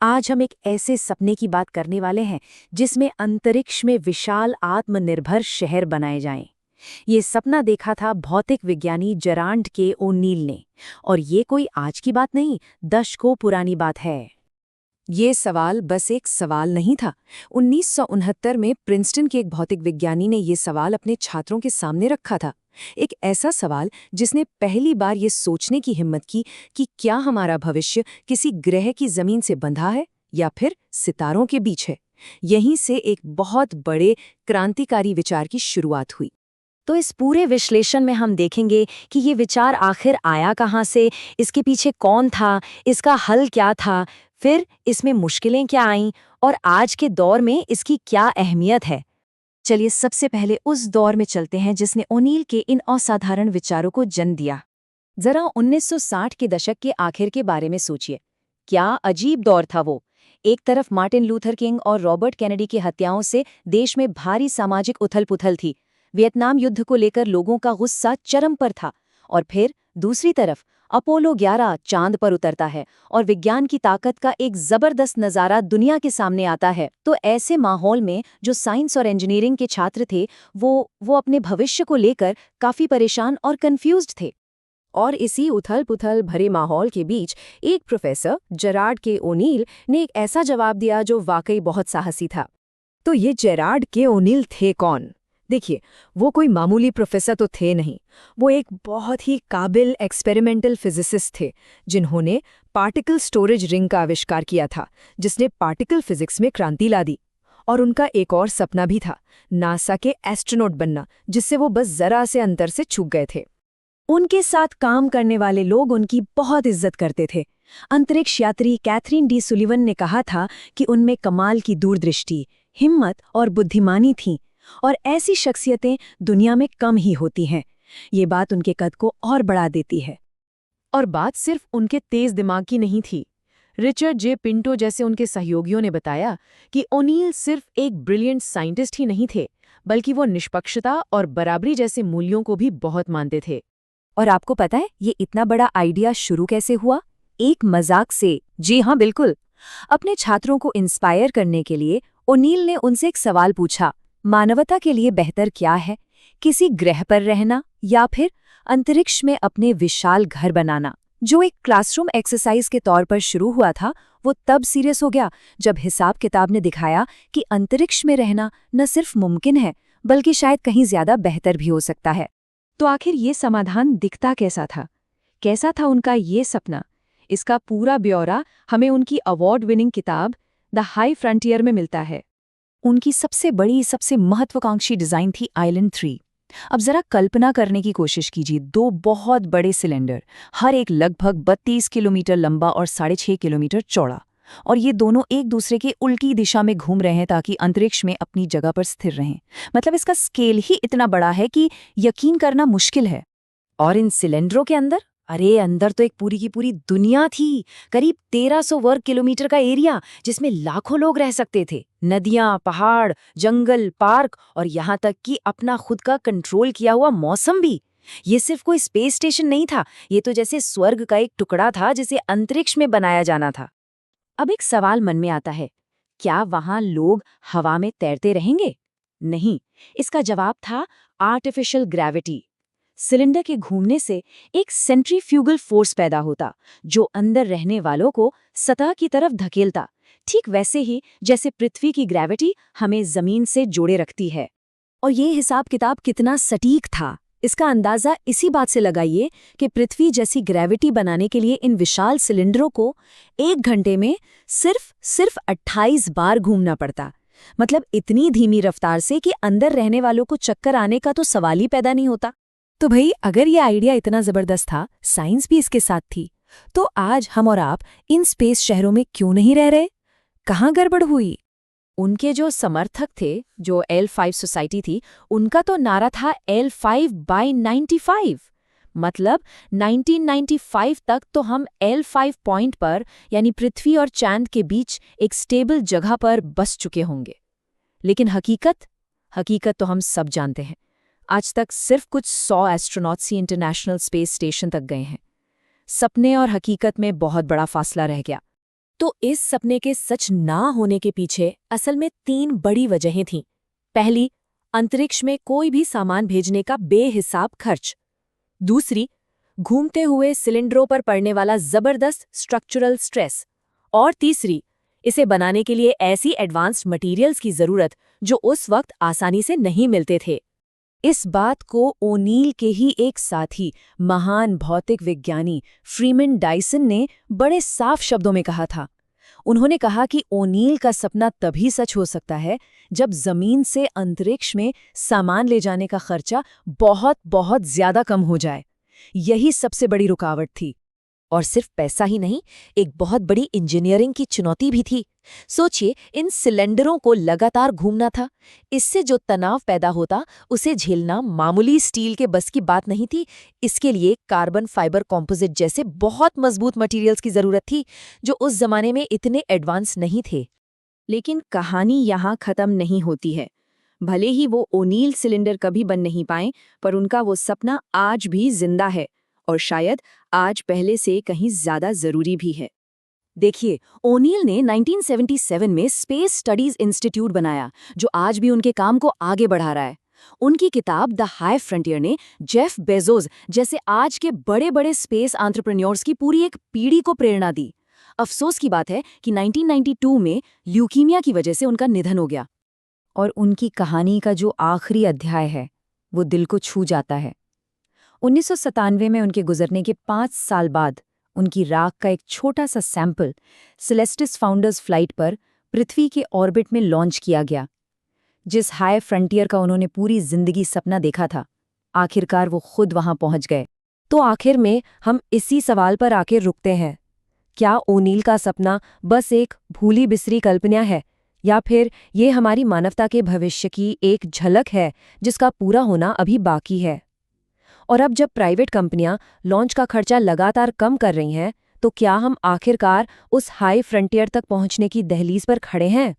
आज हम एक ऐसे सपने की बात करने वाले हैं जिसमें अंतरिक्ष में विशाल आत्मनिर्भर शहर बनाए जाएं। ये सपना देखा था भौतिक विज्ञानी जेराल्ड के ओ'नील ने, और ये कोई आज की बात नहीं, दशकों पुरानी बात है। ये सवाल बस एक सवाल नहीं था। 1969 में प्रिंसटन के एक भौतिक विज्ञानी ने ये सवाल अपने छात्रों के सामने रखा था। एक ऐसा सवाल जिसने पहली बार ये सोचने की हिम्मत की कि क्या हमारा भविष्य किसी ग्रह की जमीन से बंधा है या फिर सितारों के बीच है। यहीं से एक बहुत बड़े क्रांतिकारी विचार की शुरुआत हुई। तो इस पूरे विश्लेषण में हम देखेंगे कि ये विचार आखिर आया कहाँ से, इसके पीछे कौन था, इसका हल क्या था, फिर इसमें मुश्किलें क्या आईं और आज के दौर में इसकी क्या अहमियत है। चलिए सबसे पहले उस दौर में चलते हैं जिसने ओ'नील के इन असाधारण विचारों को जन्म दिया। जरा 1960 के दशक के आखिर के बारे में सोचिए। क्या अजीब दौर था वो। एक तरफ मार्टिन लूथर किंग और रॉबर्ट कैनेडी की हत्याओं से देश में भारी सामाजिक उथल-पुथल थी। वियतनाम युद्ध को लेकर लोगों का गुस्सा चरम पर था। और फिर दूसरी तरफ अपोलो 11 चांद पर उतरता है और विज्ञान की ताकत का एक जबरदस्त नज़ारा दुनिया के सामने आता है। तो ऐसे माहौल में जो साइंस और इंजीनियरिंग के छात्र थे वो अपने भविष्य को लेकर काफ़ी परेशान और कंफ्यूज्ड थे। और इसी उथल-पुथल भरे माहौल के बीच एक प्रोफेसर जेराल्ड के ओ'नील ने एक ऐसा जवाब दिया जो वाकई बहुत साहसी था। तो ये जेराल्ड के ओ'नील थे कौन? देखिए, वो कोई मामूली प्रोफेसर तो थे नहीं। वो एक बहुत ही काबिल एक्सपेरिमेंटल फिजिसिस्ट थे जिन्होंने पार्टिकल स्टोरेज रिंग का आविष्कार किया था, जिसने पार्टिकल फिजिक्स में क्रांति ला दी। और उनका एक और सपना भी था, नासा के एस्ट्रोनॉट बनना, जिससे वो बस जरा से अंतर से चूक गए थे। उनके साथ काम करने वाले लोग उनकी बहुत इज्जत करते थे। अंतरिक्ष यात्री कैथरीन डी सुलिवन ने कहा था कि उनमें कमाल की दूरदृष्टि, हिम्मत और बुद्धिमानी थी, और ऐसी शख्सियतें दुनिया में कम ही होती हैं। ये बात उनके कद को और बढ़ा देती है। और बात सिर्फ उनके तेज दिमाग की नहीं थी। रिचर्ड जे पिंटो जैसे उनके सहयोगियों ने बताया कि ओ'नील सिर्फ एक ब्रिलियंट साइंटिस्ट ही नहीं थे, बल्कि वो निष्पक्षता और बराबरी जैसे मूल्यों को भी बहुत मानते थे। और आपको पता है ये इतना बड़ा आइडिया शुरू कैसे हुआ? एक मजाक से। जी हाँ, बिल्कुल। अपने छात्रों को इंस्पायर करने के लिए ओ'नील ने उनसे एक सवाल पूछा, मानवता के लिए बेहतर क्या है, किसी ग्रह पर रहना या फिर अंतरिक्ष में अपने विशाल घर बनाना? जो एक क्लासरूम एक्सरसाइज के तौर पर शुरू हुआ था, वो तब सीरियस हो गया जब हिसाब किताब ने दिखाया कि अंतरिक्ष में रहना न सिर्फ मुमकिन है, बल्कि शायद कहीं ज्यादा बेहतर भी हो सकता है। तो आखिर ये समाधान दिखता कैसा था? कैसा था उनका ये सपना? इसका पूरा ब्यौरा हमें उनकी अवार्ड विनिंग किताब द हाई फ्रंटियर में मिलता है। उनकी सबसे बड़ी, सबसे महत्वाकांक्षी डिज़ाइन थी आइलैंड 3। अब जरा कल्पना करने की कोशिश कीजिए, दो बहुत बड़े सिलेंडर, हर एक लगभग 32 किलोमीटर लंबा और 6.5 किलोमीटर चौड़ा, और ये दोनों एक दूसरे के उल्टी दिशा में घूम रहे हैं ताकि अंतरिक्ष में अपनी जगह पर स्थिर रहें। मतलब इसका स्केल ही इतना बड़ा है कि यकीन करना मुश्किल है। और इन सिलेंडरों के अंदर, अरे अंदर तो एक पूरी की पूरी दुनिया थी। करीब 1300 वर्ग किलोमीटर का एरिया जिसमें लाखों लोग रह सकते थे। नदियां, पहाड़, जंगल, पार्क और यहाँ तक कि अपना खुद का कंट्रोल किया हुआ मौसम भी। ये सिर्फ कोई स्पेस स्टेशन नहीं था, ये तो जैसे स्वर्ग का एक टुकड़ा था जिसे अंतरिक्ष में बनाया जाना था। अब एक सवाल मन में आता है, क्या वहां लोग हवा में तैरते रहेंगे? नहीं, इसका जवाब था आर्टिफिशियल ग्रेविटी। सिलेंडर के घूमने से एक सेंट्रीफ्यूगल फोर्स पैदा होता जो अंदर रहने वालों को सतह की तरफ धकेलता, ठीक वैसे ही जैसे पृथ्वी की ग्रेविटी हमें जमीन से जोड़े रखती है। और ये हिसाब किताब कितना सटीक था, इसका अंदाजा इसी बात से लगाइए कि पृथ्वी जैसी ग्रेविटी बनाने के लिए इन विशाल सिलेंडरों को 1 घंटे में सिर्फ 28 बार घूमना पड़ता। मतलब इतनी धीमी रफ्तार से कि अंदर रहने वालों को चक्कर आने का तो सवाल ही पैदा नहीं होता। तो भाई, अगर ये आइडिया इतना जबरदस्त था, साइंस भी इसके साथ थी, तो आज हम और आप इन स्पेस शहरों में क्यों नहीं रह रहे? कहाँ गड़बड़ हुई? उनके जो समर्थक थे, जो L5 सोसाइटी थी, उनका तो नारा था L5 by 95। मतलब 1995 तक तो हम L5 पॉइंट पर, यानी पृथ्वी और चांद के बीच एक स्टेबल जगह पर बस चुके होंगे। लेकिन हकीकत तो हम सब जानते हैं। आज तक सिर्फ कुछ 100 एस्ट्रोनॉट्स ही इंटरनेशनल स्पेस स्टेशन तक गए हैं। सपने और हकीकत में बहुत बड़ा फासला रह गया। तो इस सपने के सच ना होने के पीछे असल में 3 बड़ी वजहें थीं। पहली, अंतरिक्ष में कोई भी सामान भेजने का बेहिसाब खर्च। दूसरी, घूमते हुए सिलेंडरों पर पड़ने वाला जबरदस्त स्ट्रक्चरल स्ट्रेस। और तीसरी, इसे बनाने के लिए ऐसी एडवांस्ड मटेरियल्स की जरूरत जो उस वक्त आसानी से नहीं मिलते थे। इस बात को ओनील के ही एक साथी, महान भौतिक विज्ञानी फ्रीमैन डाइसन ने बड़े साफ शब्दों में कहा था। उन्होंने कहा कि ओनील का सपना तभी सच हो सकता है जब जमीन से अंतरिक्ष में सामान ले जाने का खर्चा बहुत बहुत ज्यादा कम हो जाए। यही सबसे बड़ी रुकावट थी। और सिर्फ पैसा ही नहीं, एक बहुत बड़ी इंजीनियरिंग की चुनौती भी थी। सोचिए, इन सिलेंडरों को लगातार घूमना था। इससे जो तनाव पैदा होता उसे झेलना मामूली स्टील के बस की बात नहीं थी। इसके लिए कार्बन फाइबर कॉम्पोजिट जैसे बहुत मजबूत मटेरियल्स की जरूरत थी, जो उस जमाने में इतने एडवांस नहीं थे। लेकिन कहानी यहाँ खत्म नहीं होती है। भले ही वो ओनील सिलेंडर कभी बन नहीं पाए, पर उनका वो सपना आज भी जिंदा है, और शायद आज पहले से कहीं ज्यादा जरूरी भी है। देखिए, ओनील ने 1977 में स्पेस स्टडीज इंस्टीट्यूट बनाया, जो आज भी उनके काम को आगे बढ़ा रहा है। उनकी किताब द हाई फ्रंटियर ने जेफ बेजोस जैसे आज के बड़े-बड़े स्पेस एंटरप्रेन्योर्स की पूरी एक पीढ़ी को प्रेरणा दी। अफसोस की बात है कि 1992 में ल्यूकीमिया की वजह से उनका निधन हो गया। और उनकी कहानी का जो आखिरी अध्याय है, वो दिल को छू जाता है। 1997 में उनके गुजरने के 5 साल बाद उनकी राख का एक छोटा सा सैंपल सेलेस्टिस फाउंडर्स फ्लाइट पर पृथ्वी के ऑर्बिट में लॉन्च किया गया। जिस हाई फ्रंटियर का उन्होंने पूरी जिंदगी सपना देखा था, आखिरकार वो खुद वहां पहुंच गए। तो आखिर में हम इसी सवाल पर आकर रुकते हैं। क्या ओनील का सपना बस एक भूली बिसरी कल्पना है, या फिर ये हमारी मानवता के भविष्य की एक झलक है जिसका पूरा होना अभी बाकी है? और अब जब प्राइवेट कंपनियां लॉन्च का खर्चा लगातार कम कर रही हैं, तो क्या हम आखिरकार उस हाई फ्रंटियर तक पहुंचने की दहलीज पर खड़े हैं?